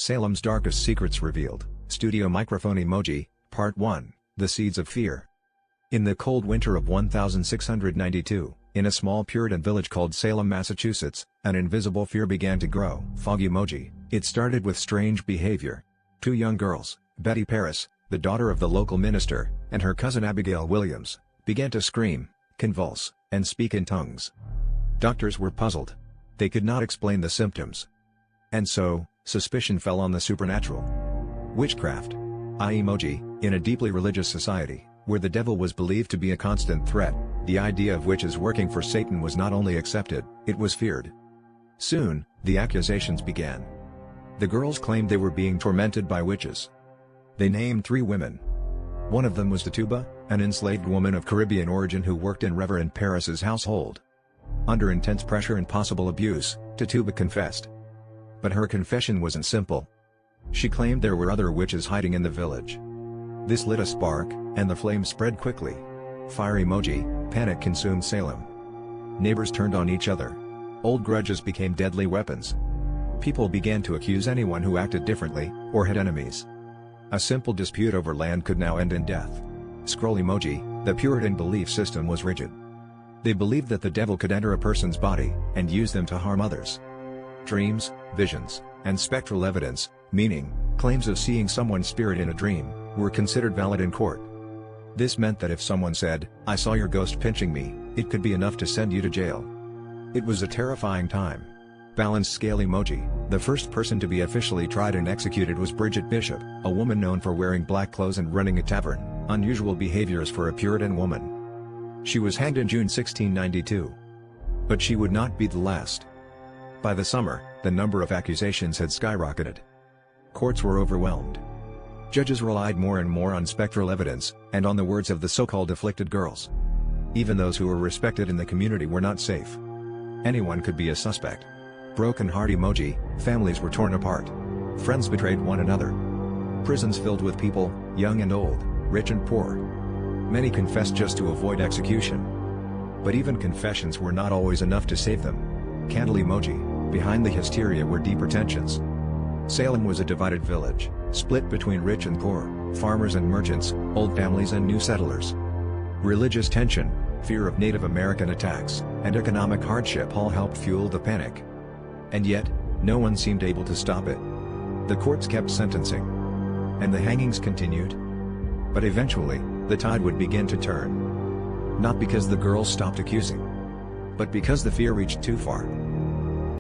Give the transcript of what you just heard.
Salem's Darkest Secrets Revealed, Studio Microphone Emoji, Part 1, The Seeds of Fear. In the cold winter of 1692, in a small Puritan village called Salem, Massachusetts, an invisible fear began to grow. Fog emoji. It started with strange behavior. Two young girls, Betty Paris, the daughter of the local minister, and her cousin Abigail Williams, began to scream, convulse, and speak in tongues. Doctors were puzzled. They could not explain the symptoms. And so, suspicion fell on the supernatural. Witchcraft. Eye emoji. In a deeply religious society, where the devil was believed to be a constant threat, the idea of witches working for Satan was not only accepted, it was feared. Soon, the accusations began. The girls claimed they were being tormented by witches. They named 3 women. One of them was Tituba, an enslaved woman of Caribbean origin who worked in Reverend Paris's household. Under intense pressure and possible abuse, Tituba confessed. But her confession wasn't simple. She claimed there were other witches hiding in the village. This lit a spark, and the flame spread quickly. Fire emoji. Panic consumed Salem. Neighbors turned on each other. Old grudges became deadly weapons. People began to accuse anyone who acted differently, or had enemies. A simple dispute over land could now end in death. Scroll emoji. The Puritan belief system was rigid. They believed that the devil could enter a person's body, and use them to harm others. Dreams, visions, and spectral evidence, meaning, claims of seeing someone's spirit in a dream, were considered valid in court. This meant that if someone said, "I saw your ghost pinching me," it could be enough to send you to jail. It was a terrifying time. Balance scale emoji. The first person to be officially tried and executed was Bridget Bishop, a woman known for wearing black clothes and running a tavern, unusual behaviors for a Puritan woman. She was hanged in June 1692. But she would not be the last. By the summer, the number of accusations had skyrocketed. Courts were overwhelmed. Judges relied more and more on spectral evidence, and on the words of the so-called afflicted girls. Even those who were respected in the community were not safe. Anyone could be a suspect. Broken heart emoji. Families were torn apart. Friends betrayed one another. Prisons filled with people, young and old, rich and poor. Many confessed just to avoid execution. But even confessions were not always enough to save them. Candle emoji. Behind the hysteria were deeper tensions. Salem was a divided village, split between rich and poor, farmers and merchants, old families and new settlers. Religious tension, fear of Native American attacks, and economic hardship all helped fuel the panic. And yet, no one seemed able to stop it. The courts kept sentencing. And the hangings continued. But eventually, the tide would begin to turn. Not because the girls stopped accusing, but because the fear reached too far.